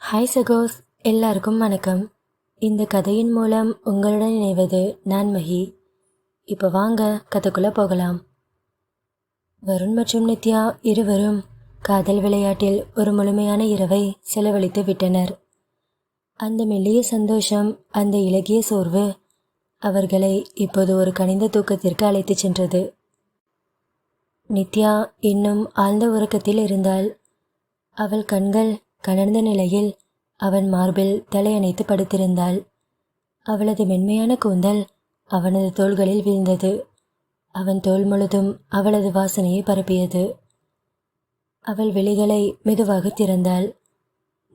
Hi சகோஸ், எல்லாருக்கும் வணக்கம். இந்த கதையின் மூலம் உங்களுடன் இணைவது நான் மஹி. இப்போ வாங்க கதைக்குள்ளே போகலாம். வருண் மற்றும் நித்யா இருவரும் காதல் விளையாட்டில் ஒரு முழுமையான இரவை செலவழித்து விட்டனர். அந்த மெல்லிய சந்தோஷம், அந்த இலகிய சோர்வு அவர்களை இப்போது ஒரு கனிந்த தூக்கத்திற்கு அழைத்துச் சென்றது. நித்யா இன்னும் ஆழ்ந்த உறக்கத்தில் இருந்தாள். அவள் கண்கள் கனர்ந்த நிலையில் அவன் மார்பில் தலையணைத்து படுத்திருந்தாள். அவளது மென்மையான கூந்தல் அவனது தோள்களில் வீழ்ந்தது. அவன் தோள் முழுதும் அவளது வாசனையை பரப்பியது. அவள் விழிகளை மெதுவாக திறந்தாள்.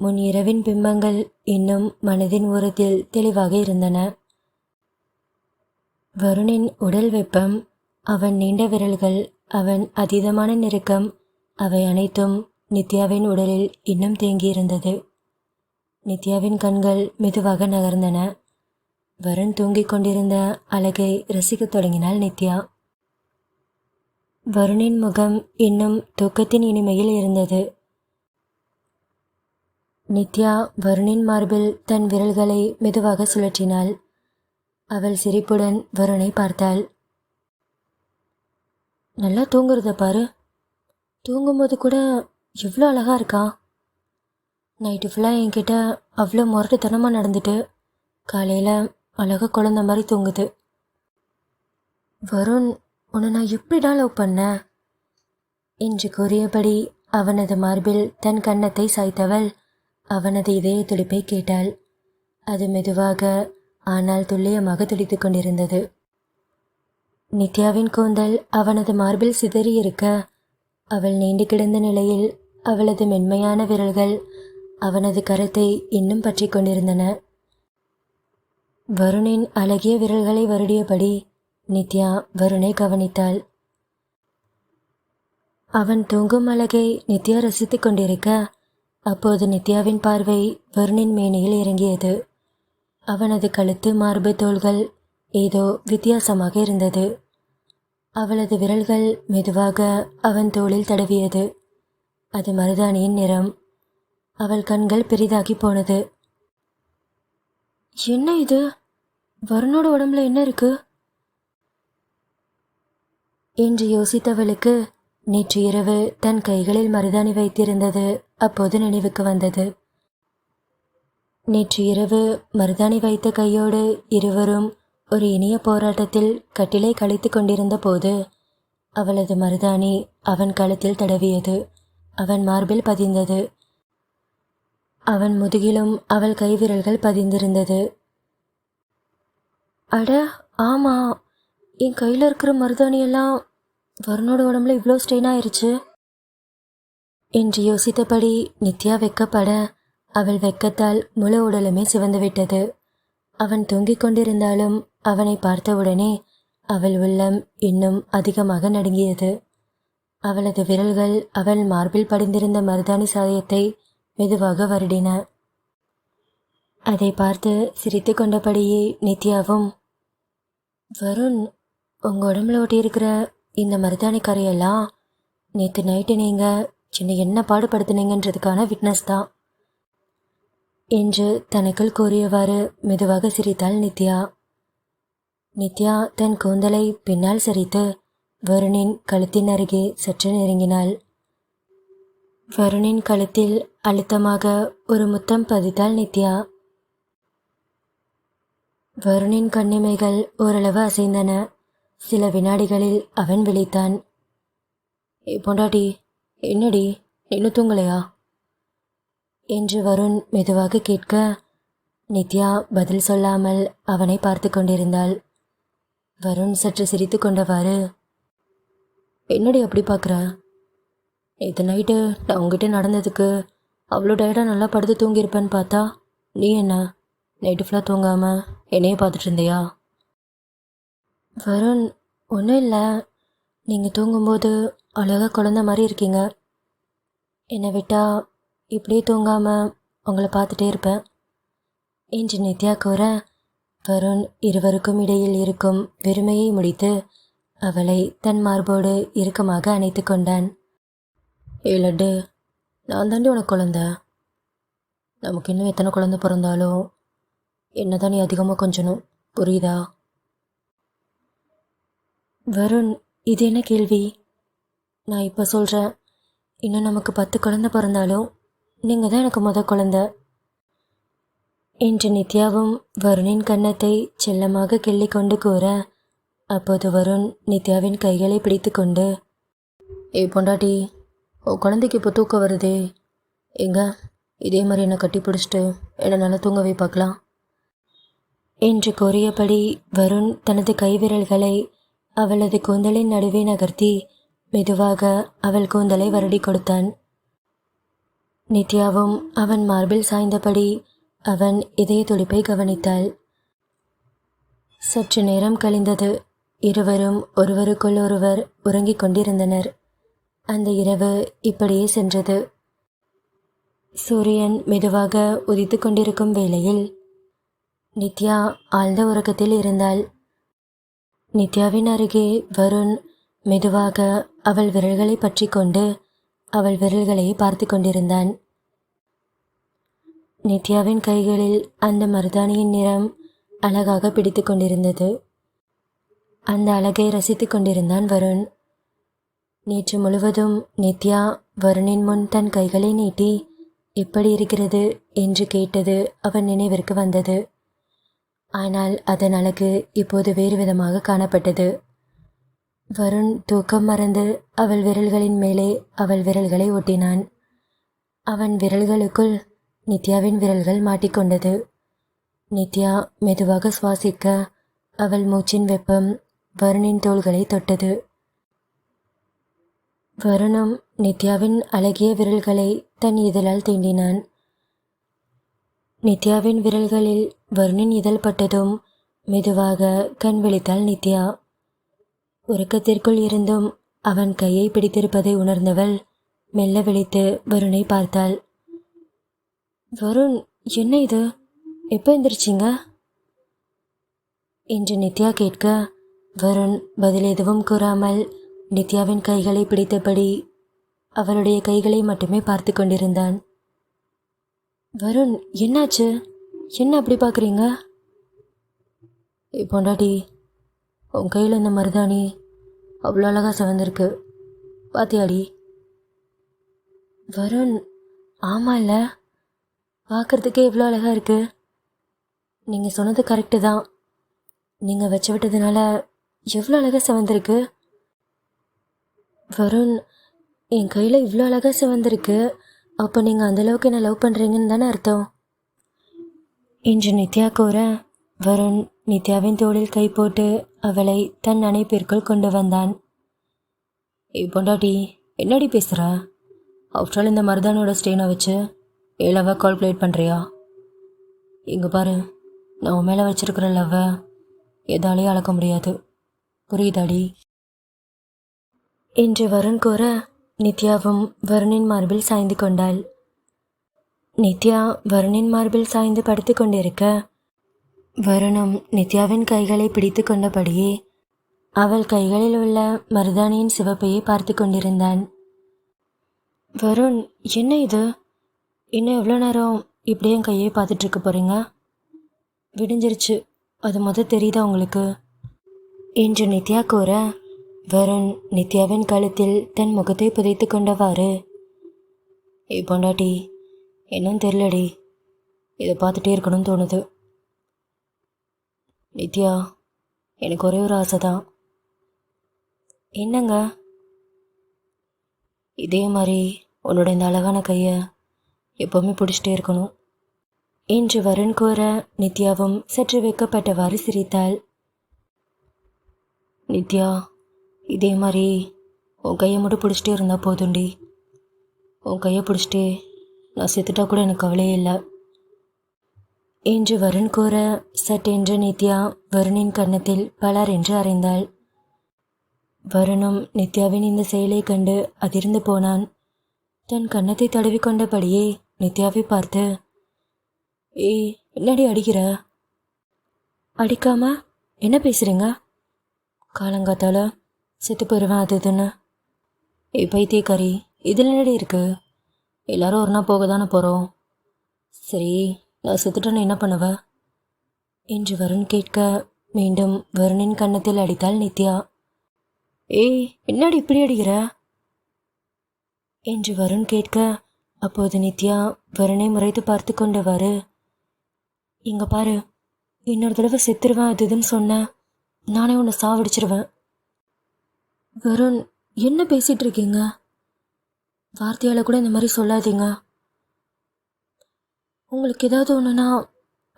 முன் இரவின் பிம்பங்கள் இன்னும் மனதின் ஓரத்தில் தெளிவாக இருந்தன. வருணின் உடல் வெப்பம், அவன் நீண்ட விரல்கள், அவன் அதீதமான நெருக்கம், அவை அனைத்தும் நித்யாவின் உடலில் இன்னும் தேங்கியிருந்தது. நித்யாவின் கண்கள் மெதுவாக நகர்ந்தன. வருண் தூங்கிக் கொண்டிருந்த அழகை ரசிக்கத் தொடங்கினாள் நித்யா. வருணின் முகம் இன்னும் தூக்கத்தின் இனிமையில் இருந்தது. நித்யா வருணின் மார்பில் தன் விரல்களை மெதுவாக சுழற்றினாள். அவள் சிரிப்புடன் வருணை பார்த்தாள். நல்லா தூங்குறத பாரு, தூங்கும்போது கூட எவ்வளோ அழகா இருக்கா. நைட்டு ஃபுல்லாக என்கிட்ட அவ்வளோ முரட்டுத்தனமாக நடந்துட்டு காலையில் அழகாக குழந்த மாதிரி தூங்குது. வருண், உன்னை நான் எப்படிடா லவ் பண்ணேன் என்று கூறியபடி அவனது மார்பில் தன் கன்னத்தை சாய்த்தவள் அவனது இதய துடிப்பை கேட்டாள். அது மெதுவாக ஆனால் துல்லியமாக துடித்து கொண்டிருந்தது. நித்யாவின் கூந்தல் அவனது மார்பில் சிதறியிருக்க அவள் நீண்டு கிடந்த நிலையில் அவளது மென்மையான விரல்கள் அவனது கரத்தை இன்னும் பற்றி கொண்டிருந்தன. வருணின் அழகிய விரல்களை வருடியபடி நித்யா வருணை கவனித்தாள். அவன் தூங்கும் அழகை நித்யா ரசித்து கொண்டிருக்க அப்போது நித்யாவின் பார்வை வருணின் மேனியில் இறங்கியது. அவனது கழுத்து, மார்பு, தோள்கள் ஏதோ வித்தியாசமாக இருந்தது. அவளது விரல்கள் மெதுவாக அவன் தோளில் தடவியது. அது மருதாணியின் நிறம். அவள் கண்கள் பெரிதாகி போனது. என்ன இது? வருணோட உடம்புல என்ன இருக்கு என்று யோசித்தவளுக்கு நேற்று இரவு தன் கைகளில் மருதாணி வைத்திருந்தது அப்போது நினைவுக்கு வந்தது. நேற்று இரவு மருதாணி வைத்த கையோடு இருவரும் ஒரு இனிய போராட்டத்தில் கட்டிலை கழித்து கொண்டிருந்த போது அவளது மருதாணி அவன் கழுத்தில் தடவியது. அவன் மார்பில் பதிந்தது. அவன் முதுகிலும் அவள் கைவிரல்கள் பதிந்திருந்தது. அட ஆமா, என் கையில் இருக்கிற மருதாணியெல்லாம் வருணோட உடம்புல இவ்வளோ ஸ்ட்ரெயின் ஆயிருச்சு என்று யோசித்தபடி நித்யா வெக்கப்பட அவள் வெக்கத்தால் முழு உடலுமே சிவந்துவிட்டது. அவன் தூங்கிக் கொண்டிருந்தாலும் அவனை பார்த்தவுடனே அவள் உள்ளம் இன்னும் அதிகமாக நடுங்கியது. அவளது விரல்கள் அவள் மார்பில் படிந்திருந்த மருதாணி சாயத்தை மெதுவாக வருடின. அதை பார்த்து சிரித்து கொண்டபடியே நித்யாவும், வருண், உங்கள் உடம்புல ஒட்டியிருக்கிற இந்த மருதாணி கரையெல்லாம் நேற்று நைட்டு நீங்கள் சின்ன என்ன பாடுபடுத்தினீங்கன்றதுக்கான விட்னஸ் தான் என்று தனக்குள் கூறியவாறு மெதுவாக சிரித்தாள் நித்யா. நித்யா தன் கூந்தலை பின்னால் சரித்து வருணின் கழுத்தின் அருகே சற்று நெருங்கினாள். வருணின் கழுத்தில் அழுத்தமாக ஒரு முத்தம் பதித்தாள் நித்யா. வருணின் கண்ணிமைகள் ஓரளவு அசைந்தன. சில வினாடிகளில் அவன் விழித்தான். பொண்டாட்டி, என்னடி இன்னும் தூங்கலையா என்று வருண் மெதுவாக கேட்க நித்யா பதில் சொல்லாமல் அவனை பார்த்து கொண்டிருந்தாள். வருண் சற்று சிரித்து கொண்டவாறு, என்னடி அப்படி பார்க்குற? நேற்று நைட்டு நான் உங்ககிட்ட நடந்ததுக்கு அவ்வளோ டயர்டாக நல்லா படுத்து தூங்கியிருப்பேன்னு பார்த்தா நீ என்ன நைட்டு ஃபுல்லாக தூங்காமல் என்னையே பார்த்துட்டு இருந்தியா? வருண், ஒன்றும் இல்லை, நீங்கள் தூங்கும்போது அழகாக குழந்த மாதிரி இருக்கீங்க. என்னை விட்டால் இப்படியே தூங்காமல் உங்களை பார்த்துட்டே இருப்பேன் என்று நித்யா கூற வருண் இருவருக்கும் இடையில் இருக்கும் வெறுமையை முடித்து அவளை தன் மார்போடு இறுக்கமாக அணைத்து கொண்டான். ஏ லட்டு, நான் தாண்டி உனக்கு குழந்த. நமக்கு இன்னும் எத்தனை குழந்தை பிறந்தாலும் என்ன தான் நீ அதிகமாக கொஞ்சணும், புரியுதா? வருண், இது என்ன கேள்வி? நான் இப்போ சொல்கிறேன், இன்னும் நமக்கு 10 குழந்தை பிறந்தாலும் நீங்கள் தான் எனக்கு குழந்தை என்று நித்யாவும் வருணின் கன்னத்தை செல்லமாக கிள்ளி கொண்டு கூற, அப்போது வருண் நித்யாவின் கைகளை பிடித்து கொண்டு, பொண்டாட்டி, உன் குழந்தைக்கு இப்போ தூக்கம் வருதே, எங்க இதே மாதிரி என்னை கட்டி பிடிச்சிட்டு என்னை நல்லா தூங்க வை பார்க்கலாம் என்று கூறியபடி வருண் தனது கைவிரல்களை அவளது கூந்தலின் நடுவே நகர்த்தி மெதுவாக அவள் கூந்தலை வருடி கொடுத்தான். நித்யாவும் அவன் மார்பில் சாய்ந்தபடி அவன் இதய துடிப்பை கவனித்தாள். சற்று நேரம் கழிந்தது. இருவரும் ஒருவருக்குள் ஒருவர் உறங்கிக் கொண்டிருந்தனர். அந்த இரவு இப்படியே சென்றது. சூரியன் மெதுவாக உதித்து கொண்டிருக்கும் வேளையில் நித்யா ஆழ்ந்த உறக்கத்தில் இருந்தாள். நித்யாவின் அருகே வருண் மெதுவாக அவள் விரல்களை பற்றி கொண்டு அவள் விரல்களை பார்த்து கொண்டிருந்தான். நித்யாவின் கைகளில் அந்த மருதாணியின் நிறம் அழகாக பிடித்து கொண்டிருந்தது. அந்த அழகை ரசித்து கொண்டிருந்தான் வருண். நேற்று முழுவதும் நித்யா வருணின் முன் தன் கைகளை நீட்டி எப்படி இருக்கிறது என்று கேட்டது அவன் நினைவிற்கு வந்தது. ஆனால் அதன் அழகு இப்போது வேறு விதமாக காணப்பட்டது. வருண் தூக்கம் மறந்து அவள் விரல்களின் மேலே அவள் விரல்களை ஒட்டினான். அவன் விரல்களுக்குள் நித்யாவின் விரல்கள் மாட்டிக்கொண்டது. நித்யா மெதுவாக சுவாசிக்க அவள் மூச்சின் வெப்பம் வருணின் தோள்களை தொட்டது. வருணும் நித்யாவின் அழகிய விரல்களை தன் இதழால் தீண்டினான். நித்யாவின் விரல்களில் வருணின் இதழ் பட்டதும் மெதுவாக கண் விழித்தாள் நித்யா. உறக்கத்திற்குள் இருந்தும் அவன் கையை பிடித்திருப்பதை உணர்ந்தவள் மெல்ல விழித்து வருணை பார்த்தாள். வருண், என்ன இது? எப்போ எந்திரிச்சிங்க என்று நித்யா கேட்க, வருண் பதில் எதுவும் கூறாமல் நித்யாவின் கைகளை பிடித்தபடி அவளுடைய கைகளை மட்டுமே பார்த்து கொண்டிருந்தான். வருண், என்னாச்சு? என்ன அப்படி பார்க்குறீங்க? பொண்டாட்டி, உன் கையில் இந்த மருதாணி அவ்வளோ அழகாக சிவந்திருக்கு, பாத்தியாடி? வருண், ஆமாம்ல, பார்க்குறதுக்கே இவ்வளோ அழகாக இருக்கு. நீங்கள் சொன்னது கரெக்டு தான். நீங்கள் வச்சு விட்டதுனால எவ்வளோ அழகாக சிவந்திருக்கு. வருண், என் கையில் இவ்வளோ அழகாக சிவந்திருக்கு, அப்போ நீங்கள் அந்தளவுக்கு என்ன லவ் பண்ணுறீங்கன்னு தானே அர்த்தம் என்று நித்யா கூற, வருண் நித்யாவின் தோளில் கை போட்டு அவளை தன் அணைப்பிற்குள் கொண்டு வந்தான். பொண்டாட்டி, என்னடி பேசுகிற? ஆஃப்டர் இந்த மருதானோட ஸ்டேனை வச்சு 7 கால்குலேட் பண்ணுறியா? இங்கே பாரு, நான் உன் மேலே வச்சிருக்கிற லவ்வை எதாலேயும் அளக்க முடியாது, புரியுதாடி என்று வருண் கூற, நித்யாவும் வருணின் மார்பில் சாய்ந்து கொண்டாள். நித்யா வருணின் மார்பில் சாய்ந்து படுத்து கொண்டிருக்க, வருணும் நித்யாவின் கைகளை பிடித்து கொண்டபடியே அவள் கைகளில் உள்ள மருதாணியின் சிவப்பையே பார்த்து கொண்டிருந்தான். வருண், என்ன இது? இன்னும் எவ்வளோ நேரம் இப்படியே என் கையை பார்த்துட்டு இருக்க போகிறீங்க? விடிஞ்சிருச்சு, அது தெரியுதா உங்களுக்கு என்று நித்யா கூற, வருண் நித்யாவின் கழுத்தில் தன் முகத்தை புதைத்து கொண்டவாறு, பொண்டாட்டி, என்னன்னு தெரியலடி, இதை பார்த்துட்டே இருக்கணும்னு தோணுது. நித்யா, எனக்கு ஒரே ஒரு ஆசை தான். என்னங்க? இதே மாதிரி உன்னோட இந்த அழகான கையை எப்போவுமே பிடிச்சிட்டே இருக்கணும் என்று வருண் கூற, நித்யாவும் சற்று வெக்கப்பட்டவாறு சிரித்தாள். நித்யா, இதே மாதிரி உன் கையை மட்டும் பிடிச்சிட்டே இருந்தால் போதுண்டி. உன் கையை பிடிச்சிட்டே நான் செத்துட்டா கூட எனக்கு கவலையே இல்லை என்று வருண் கூற, சட்டென்று நித்யா வருணின் கன்னத்தில் பலார் என்று அறைந்தாள். வருணும் நித்யாவின் இந்த செயலை கண்டு அதிர்ந்து போனான். தன் கன்னத்தை தடவிக்கொண்டபடியே நித்யாவை பார்த்து, என்னடி அடிக்கிற? அடிக்காம என்ன பேசுறீங்க? காலங்காத்தால செத்து போயிடுவேன் அது இதுன்னு. பைத்தியக்காரி, இதில் என்னடி இருக்கு? எல்லாரும் ஒரு நாள் போக தானே போகிறோம். சரி, நான் செத்துட்டேன்னு என்ன பண்ணுவ என்று வருண் கேட்க மீண்டும் வருணின் கன்னத்தில் அடித்தாள் நித்யா. ஏய், என்னடி இப்படி அடிக்கிற என்று வருண் கேட்க அப்போது நித்யா வருணை முறைத்து பார்த்து கொண்டவாறு, இங்க பாரு, இன்னொரு தடவை செத்துருவேன் அது இதுன்னு சொன்னேன், நானே உன்னை சாவடிச்சிருவேன். வருண், என்ன பேசிட்டு இருக்கீங்க? வார்த்தையால கூட இந்த மாதிரி சொல்லாதீங்க. உங்களுக்கு ஏதாவது ஒன்றுனா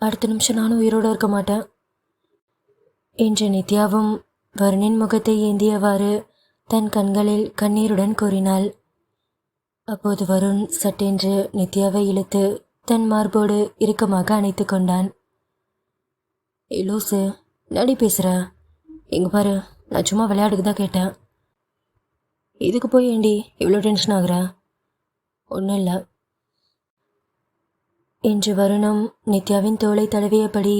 அடுத்த நிமிஷம் நானும் உயிரோடு இருக்க மாட்டேன் என்று நித்யாவும் வருணின் முகத்தை ஏந்தியவாறு தன் கண்களில் கண்ணீருடன் கூறினாள். அப்போது வருண் சட்டென்று நித்யாவை இழுத்து தன் மார்போடு இறுக்கமாக அணைத்து கொண்டான். லூசு, நடி பேசுற? எங்க பாரு, நான் சும்மா விளையாடுக்கு தான் கேட்டேன். இதுக்கு போய் ஏண்டி இவ்வளோ டென்ஷன் ஆகுற? ஒன்றும் இல்லை என்று வருணும் நித்யாவின் தோளை தடவியபடி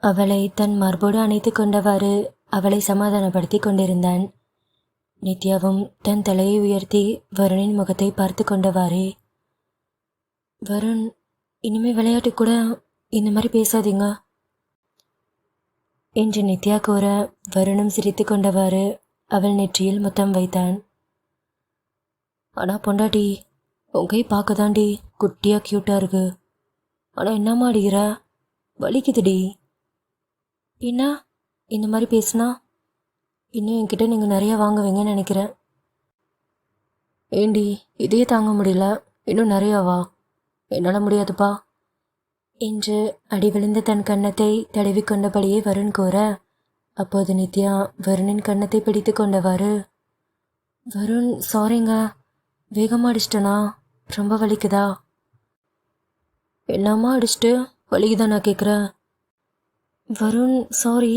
அவளை தன் மார்போடு அணைத்து கொண்டவாறு அவளை சமாதானப்படுத்தி கொண்டிருந்தான். நித்யாவும் தன் தலையை உயர்த்தி வருணின் முகத்தை பார்த்து கொண்டவாறே, வருண், இனிமே விளையாட்டு கூட இந்த மாதிரி பேசாதீங்க என்று நித்யா கூற வருணும் சிரித்து கொண்டவாறு அவள் நெற்றியில் முத்தம் வைத்தான். ஆனா பொண்டாட்டி, உன் கை பார்க்க தாண்டி குட்டியா கியூட்டா இருக்கு. ஆனா என்னம்மா அடிக்கிற? வலிக்குதுடி. என்ன இந்த மாதிரி பேசுனா இன்னும் என்கிட்ட நீங்கள் நிறைய வாங்குவீங்கன்னு நினைக்கிறேன். ஏண்டி, இதையே தாங்க முடியல, இன்னும் நிறையாவா? என்னால் முடியாதுப்பா என்று அடி விழுந்த தன் கன்னத்தை தடவி கொண்டபடியே வருண் கூற அப்போது நித்யா வருணின் கன்னத்தை பிடித்து கொண்டவாறு, வருண், சாரிங்க, வேகமாக அடிச்சிட்டனா? ரொம்ப வலிக்குதா? என்னம்மா அடிச்சிட்டு வலிக்குதா நான் கேட்குறேன்? வருண், சாரி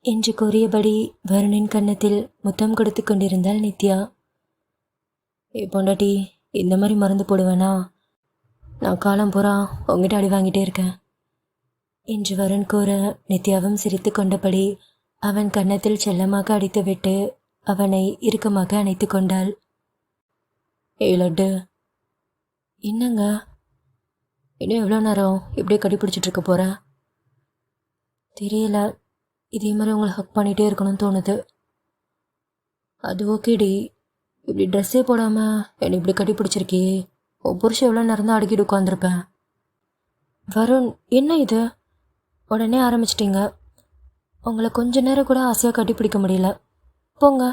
என்று கூறியபடி வருணின் கன்னத்தில் முத்தம் கொடுத்து கொண்டிருந்தாள் நித்யா. பொண்டாட்டி, இந்த மாதிரி மருந்து போடுவேனா? நான் காலம் பூரா உங்ககிட்ட அடி வாங்கிட்டே இருக்கேன் என்று வருண் கூற நித்யாவும் சிரித்து கொண்டபடி அவன் கன்னத்தில் செல்லமாக அடித்துவிட்டு அவனை இறுக்கமாக அணைத்து கொண்டாள். லட்டு, என்னங்க இன்னும் எவ்வளோ நேரம் இப்படியே கட்டிப்பிடிச்சிட்டு இருக்க போற? தெரியல, இதே மாதிரி உங்களை ஹக் பண்ணிகிட்டே இருக்கணும்னு தோணுது. அது ஓகேடி, இப்படி ட்ரெஸ்ஸே போடாமல் என்னை இப்படி கட்டி பிடிச்சிருக்கியே, உன் புருஷன் எவ்வளோ நேரம் தான் அடக்கிட்டு உட்காந்துருப்பேன். வருண், என்ன இது உடனே ஆரம்பிச்சிட்டிங்க? உங்களை கொஞ்ச நேரம் கூட ஆசையாக கட்டி பிடிக்க முடியல, போங்க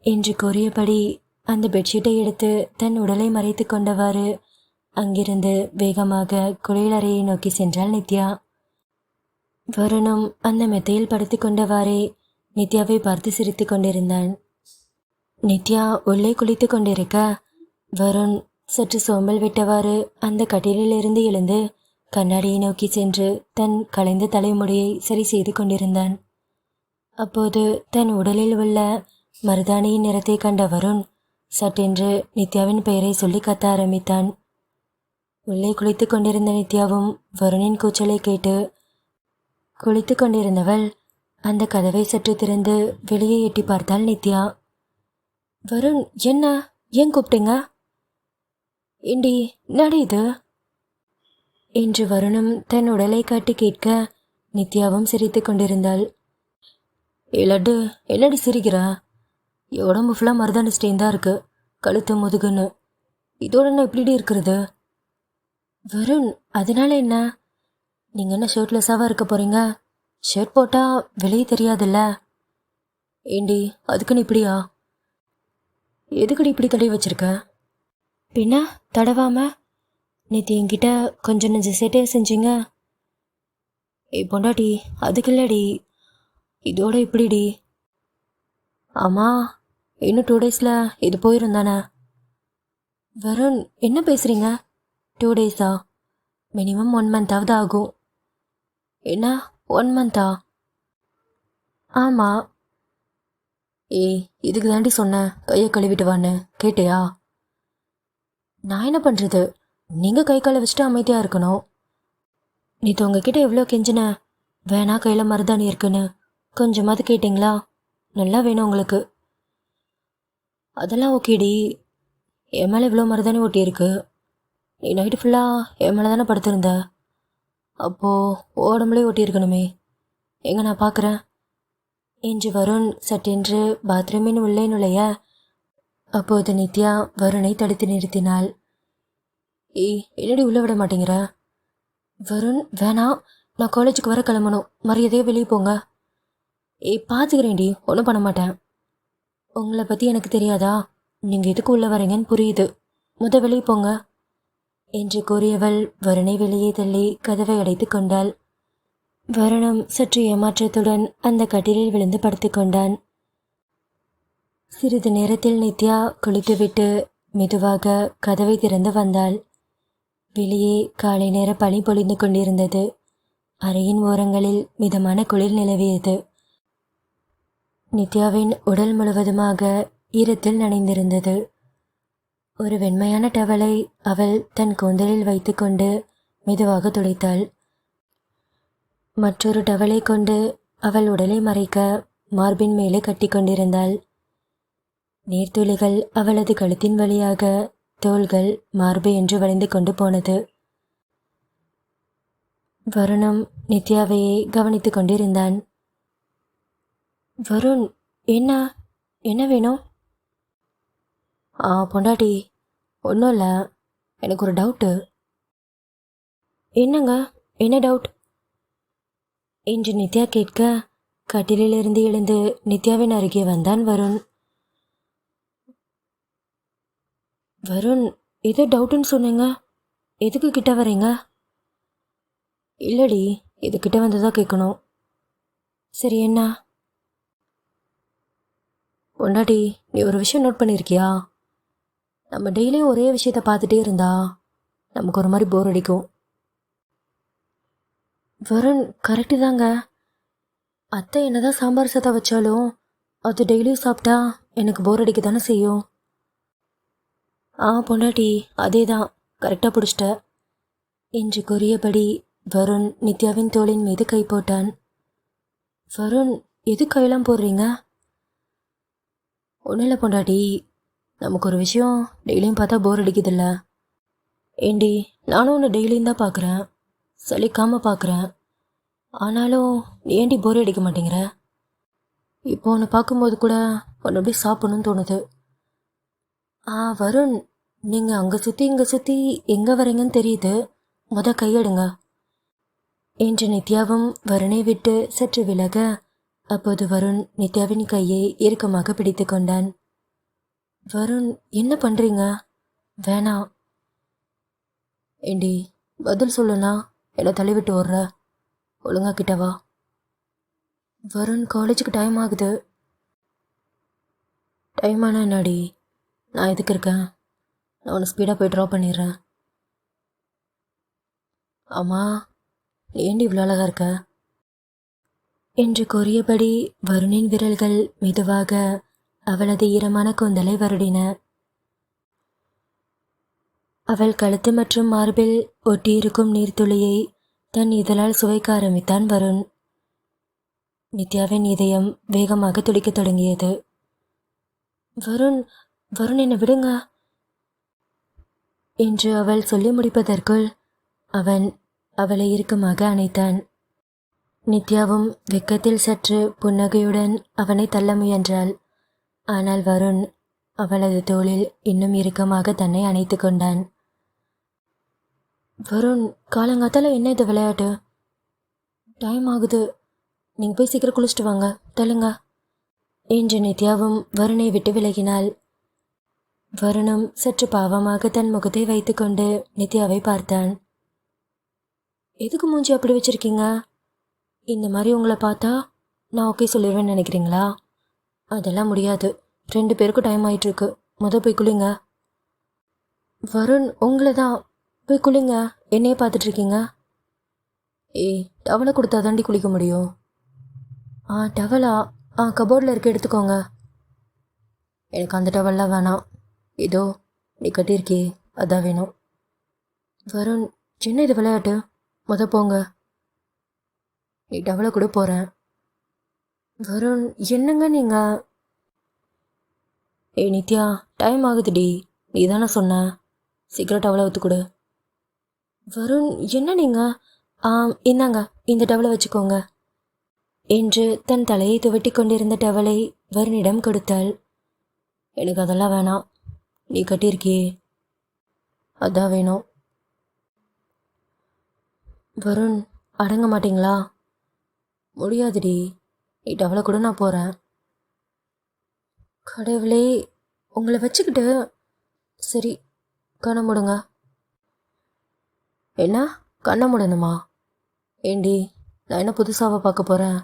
என்று கூறியபடி அந்த பெட்ஷீட்டை எடுத்து தன் உடலை மறைத்து கொண்டவாறு அங்கிருந்து வேகமாக குளியலறையை நோக்கி சென்றாள் நித்யா. வருணும் அந்த மெத்தையில் படுத்து கொண்டவாறே நித்யாவை பார்த்து சிரித்து கொண்டிருந்தான். நித்யா உள்ளே குளித்து கொண்டிருக்க வருண் சற்று சோம்பல் விட்டவாறு அந்த கட்டிலிலிருந்து எழுந்து கண்ணாடியை நோக்கி சென்று தன் கலைந்த தலைமுடியை சரி செய்து கொண்டிருந்தான். அப்போது தன் உடலில் உள்ள மருதாணியின் நிறத்தை கண்ட வருண் சட்டென்று நித்யாவின் பெயரை சொல்லி கத்த ஆரம்பித்தான். உள்ளே குளித்து கொண்டிருந்த நித்யாவும் வருணின் கூச்சலை கேட்டு குளித்து கொண்டிருந்தவள் அந்த கதவை சற்று திறந்து வெளியே எட்டி பார்த்தாள் நித்யா. வருண், என்ன, ஏன் கூப்பிட்டீங்க? ஏண்டி, நடி இது என்று வருணும் தன் உடலை காட்டி கேட்க நித்யாவும் சிரித்து கொண்டிருந்தாள். லட்டு, என்னடி சிரிக்கிறா? உடம்பு ஃபுல்லாக மருதாணி ஸ்டெயின் தான் இருக்கு, கழுத்து முதுகுன்னு. இதோட என்ன இப்படி இருக்கிறது? வருண், அதனால என்ன? நீங்கள் என்ன ஷர்ட்லெஸ்ஸாக இருக்க போகிறீங்க? ஷர்ட் போட்டால் வெளியே தெரியாதுல்ல. ஏண்டி, அதுக்குன்னு இப்படியா? எதுக்கடி இப்படி தடவி வச்சிருக்க? பின்ன தடவாம நேற்று என்கிட்ட கொஞ்சம் நெஞ்ச சேட்டையை செஞ்சீங்க. பொண்டாட்டி, அதுக்கு இல்லடி, இதோட இப்படிடி. ஆமாம், இன்னும் 2 டேஸில் இது போயிரும் தானே? வருண், என்ன பேசுகிறீங்க? 2 டேஸா? மினிமம் 1 மந்த்தாவது ஆகும். என்ன 1 மந்த்தா? ஆமாம். இதுக்கு தாண்டி சொன்னேன் கையை கழுவிட்டு வான்னு, கேட்டியா? நான் என்ன பண்ணுறது, நீங்கள் கை காலை வச்சுட்டு அமைதியாக இருக்கணும். நேற்று உங்ககிட்ட எவ்வளோ கெஞ்சின, வேணா கையில் மருதாணி இருக்குன்னு, கொஞ்சமாவது கேட்டிங்களா? நல்லா வேணும் உங்களுக்கு. அதெல்லாம் ஓகேடி, என் மேலே இவ்வளோ மருதாணி ஒட்டியிருக்கு, நீ நைட்டு ஃபுல்லாக என் மேலே தானே படுத்திருந்த. அப்போது உடம்புலே ஒட்டியிருக்கணுமே. எங்கே நான் பார்க்குறேன் என்று வருண் சட்டென்று பாத்ரூமின் உள்ளே நுழைய அப்போது நித்யா வருணை தடுத்து நிறுத்தினாள். ஏய், என்னடி உள்ளே விட மாட்டேங்கிற? வருண், வேணாம், நான் காலேஜுக்கு வர கிளம்பணும், மரியாதையே வெளியே போங்க. ஏய், பார்த்துக்கிறேன்டி, ஒன்றும் பண்ண மாட்டேன். உங்களை பற்றி எனக்கு தெரியாதா? நீங்கள் எதுக்கு உள்ளே வரீங்கன்னு புரியுது, வெளியே போங்க என்று கூறியவள் வருணை வெளியே தள்ளி கதவை அடைத்து கொண்டாள். வருணம் சற்று ஏமாற்றத்துடன் அந்த கட்டிலில் விழுந்து படுத்துக்கொண்டான். சிறிது நேரத்தில் நித்யா குளித்துவிட்டு மெதுவாக கதவை திறந்து வந்தாள். வெளியே காலை நேர பனி பொழிந்து கொண்டிருந்தது. அறையின் ஓரங்களில் மிதமான குளிர் நிலவியது. நித்யாவின் உடல் முழுவதுமாக ஈரத்தில் நனைந்திருந்தது. ஒரு வெண்மையான டவலை அவள் தன் கூந்தலில் வைத்துக்கொண்டு மெதுவாக துடைத்தாள். மற்றொரு டவலை கொண்டு அவள் உடலை மறைக்க மார்பின் மேலே கட்டி கொண்டிருந்தாள். நீர்த்துளிகள் அவளது கழுத்தின் வழியாக தோள்கள் மார்பு என்று வளைந்து கொண்டு போனது. வருணும் நித்யாவையே கவனித்து கொண்டிருந்தான். வருண், என்ன என்ன வேணும்? பொண்டாட்டி, ஒன்றும் இல்லை, எனக்கு ஒரு டவுட்டு. என்னங்க, என்ன டவுட் என்று நித்யா கேட்க கட்டிலிருந்து எழுந்து நித்யாவின் அருகே வந்தான் வருண். வருண், ஏதோ டவுட்டுன்னு சொன்னீங்க, எதுக்கு கிட்ட வரீங்க? இல்லடி, இது கிட்ட வந்ததா கேட்கணும். சரி, என்ன? பொண்டாட்டி, நீ ஒரு விஷயம் நோட் பண்ணியிருக்கியா? நம்ம டெய்லியும் ஒரே விஷயத்த பார்த்துட்டே இருந்தா நமக்கு ஒரு மாதிரி போர் அடிக்கும். வருண், கரெக்டு தாங்க. அத்தை என்னதான் சாம்பார் சாதம் வச்சாலும் அது டெய்லியும் சாப்பிட்டா எனக்கு போர் அடிக்க தானே செய்யும். பொண்டாட்டி, அதே தான், கரெக்டாக பிடிச்சிட்ட என்று கூறியபடி வருண் நித்யாவின் தோளின் மீது கை போட்டான். வருண், எது கையெல்லாம் போடுறீங்க? ஒன்றும் இல்லை பொண்டாட்டி, நமக்கு ஒரு விஷயம் டெய்லியும் பார்த்தா போர் அடிக்குதில்ல. ஏண்டி, நானும் ஒன்று டெய்லியும் தான் பார்க்குறேன், சலிக்காமல் பார்க்குறேன். ஆனாலும் நீ ஏண்டி போர் அடிக்க மாட்டேங்கிற? இப்போ ஒன்று பார்க்கும்போது கூட ஒன்று அப்படியே சாப்பிடணும்னு தோணுது. வருண், நீங்கள் அங்கே சுற்றி இங்கே சுற்றி எங்கே வரீங்கன்னு தெரியுது, கையெடுங்க என்று நித்யாவும் வருணை விட்டு சற்று விலக அப்போது வருண் நித்யாவின் கையை இறுக்கமாக பிடித்து கொண்டான். வருண், என்ன பண்ணுறீங்க? வேணாம். ஏண்டி, பதில் சொல்லுனா என்னை தள்ளிவிட்டு ஓடுற, ஒழுங்கா கிட்டவா. வருண், காலேஜுக்கு டைம் ஆகுது. டைம் ஆனால் என்னாடி, நான் எதுக்கு இருக்கேன், நான் உன்னை ஸ்பீடாக போய் ட்ராப் பண்ணிடுறேன். ஆமாம், நீ ஏண்டி இவ்வளோ அழகாக இருக்க என்று கூறியபடி வருணின் விரல்கள் மெதுவாக அவளது ஈரமான கூந்தலை வருடின. அவள் கழுத்து மற்றும் மார்பில் ஒட்டியிருக்கும் நீர்த்துளியை தன் இதழால் சுவைக்க ஆரம்பித்தான் வருண். நித்யாவின் இதயம் வேகமாக துடிக்கத் தொடங்கியது. வருண், வருண், என்னை விடுங்க என்று அவள் சொல்லி முடிப்பதற்குள் அவன் அவளை இறுக்கமாக அணைத்தான். நித்யாவும் வெக்கத்தில் சற்று புன்னகையுடன் அவனை தள்ள முயன்றாள். ஆனால் வருண் அவளது தோளில் இன்னும் இறுக்கமாக தன்னை அணைத்து கொண்டான். வருண், காலங்காத்தால என்ன இது விளையாட்டு? டைம் ஆகுது, நீங்கள் போய் சீக்கிரம் குளிச்சுட்டு வாங்க, தள்ளுங்க என்று நித்யாவும் வருணை விட்டு விலகினாள். வருணும் சற்று பாவமாக தன் முகத்தை வைத்துக்கொண்டு நித்யாவை பார்த்தான். எதுக்கு மூஞ்சி அப்படி வச்சிருக்கீங்க? இந்த மாதிரி உங்களை பார்த்தா நான் ஓகே சொல்லிடுவேன்னு நினைக்கிறீங்களா? அதெல்லாம் முடியாது, 2 பேருக்கும் டைம் ஆயிட்டுருக்கு, போய் குளிங்க. வருண், உங்களை தான், போய் குளிங்க, என்னையே பார்த்துட்ருக்கீங்க. ஏய், டவலை கொடுத்தா தாண்டி குளிக்க முடியும். டவலா? கபோர்டில் இருக்க, எடுத்துக்கோங்க. எனக்கு அந்த டவல்லாம் வேணாம், இதோ நீ கட்டியிருக்கே அதான் வேணும். வருண், சின்ன இது விளையாட்டு, போங்க, நீ டவலை கூட போகிறேன். வருண், என்னங்க நீங்கள்? நித்யா, டைம் ஆகுதுடி, நீ தானே சொன்ன, சீக்கிரம் டவலை ஊற்று கொடு வருண், என்ன நீங்க? இந்தாங்க, இந்த டவலை வச்சுக்கோங்க என்று தன் தலையை துவட்டி கொண்டிருந்த டவலை வருணிடம் கொடுத்தாள். எனக்கு அதெல்லாம் வேணாம், நீ கட்டியிருக்கியே அதான் வேணும். வருண், அடங்க மாட்டீங்களா? முடியாதுடி, நீ டவலை கூட நான் போகிறேன். கடவுளே, உங்களை வச்சுக்கிட்டு. சரி, கண்ணை மூடுங்க. என்ன கண்ணை மூடணுமா? ஏண்டி, நான் என்ன புதுசாவை பார்க்க போகிறேன்?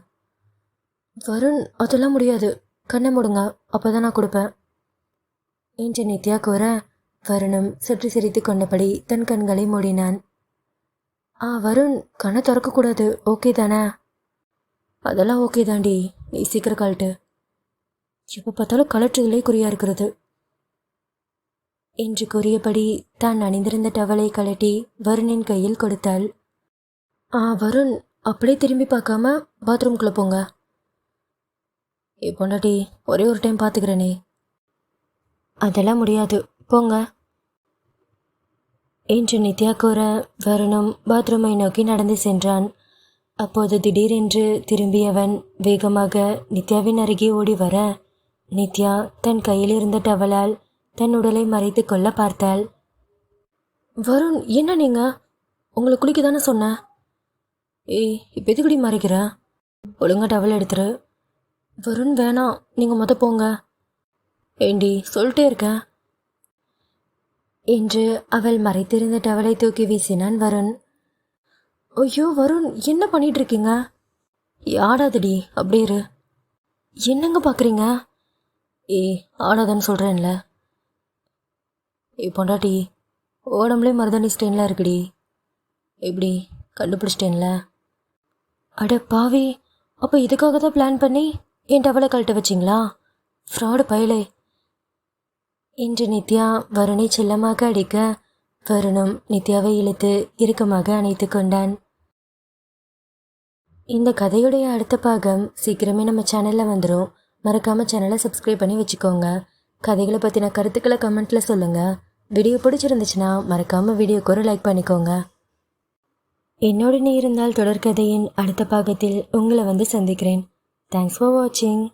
வருண், அதெல்லாம் முடியாது, கண்ணை மூடுங்க, அப்போ தான் நான் கொடுப்பேன் என்று நித்யா கூற வருணும் சற்று சிரித்து கொண்டபடி தன் கண்களை மூடினான். வருண், கண்ணை திறக்கக்கூடாது, ஓகே தானே? அதெல்லாம் ஓகே தாண்டி, நீ சீக்கிரம் கழட்டு. எப்போ பார்த்தாலும் கலற்றுதலே குறியா இருக்கிறது என்று கூறியபடி தான் அணிந்திருந்த டவலை கழட்டி வருணின் கையில் கொடுத்தாள். வருண், அப்படியே திரும்பி பார்க்காம பாத்ரூம்குள்ளே போங்க. பொண்டாட்டி, ஒரே ஒரு டைம் பார்த்துக்கிறேனே. அதெல்லாம் முடியாது, போங்க என்று நித்யா கூற வருணும் பாத்ரூமை நோக்கி நடந்து சென்றான். அப்போது திடீரென்று திரும்பியவன் வேகமாக நித்யாவின் அருகே ஓடி வர நித்யா தன் கையில் இருந்த டவலால் தன் உடலை மறைத்து கொள்ள பார்த்தாள். வருண், என்ன நீங்க? உங்களை குளிக்க தானே சொன்னேன். இப்போ எதுக்குடி மறைக்கிற? ஒழுங்கா டவல் எடுத்துரு. வருண், வேணாம், நீங்கள் மொதல் போங்க. ஏண்டி, சொல்லிட்டே இருக்கேன் என்று அவள் மறைத்திருந்த டவலை தூக்கி வீசினான் வருண். ஐயோ வருண், என்ன பண்ணிட்டு இருக்கீங்க? ஆடாதடி, அப்படியே இரு. என்னங்க பார்க்குறீங்க? ஆடாதன்னு சொல்கிறேன்ல. பொண்டாட்டி, உடம்புலே மருதாணி ஸ்டெயின்லாம் இருக்குடி. எப்படி கண்டுபிடிச்சிட்டேன்ல? அட பாவி, அப்போ இதுக்காக தான் பிளான் பண்ணி என் டவலை கழட்ட வச்சிங்களா? ஃப்ராடு பயலே என்று நித்யா வருணை செல்லமாக அடிக்க வருணும் நித்யாவை இழுத்து இறுக்கமாக அணைத்து கொண்டான். இந்த கதையுடைய அடுத்த பாகம் சீக்கிரமே நம்ம சேனலில் வந்துடும். மறக்காமல் சேனலை சப்ஸ்கிரைப் பண்ணி வச்சுக்கோங்க. கதைகளை பற்றின கருத்துக்களை கமெண்ட்டில் சொல்லுங்கள். வீடியோ பிடிச்சிருந்துச்சுன்னா மறக்காமல் வீடியோக்கு ஒரு லைக் பண்ணிக்கோங்க. என்னோடு நீ இருந்தால் தொடர்கதையின் அடுத்த பாகத்தில் உங்களை வந்து சந்திக்கிறேன். தேங்க்ஸ் ஃபார் வாட்சிங்.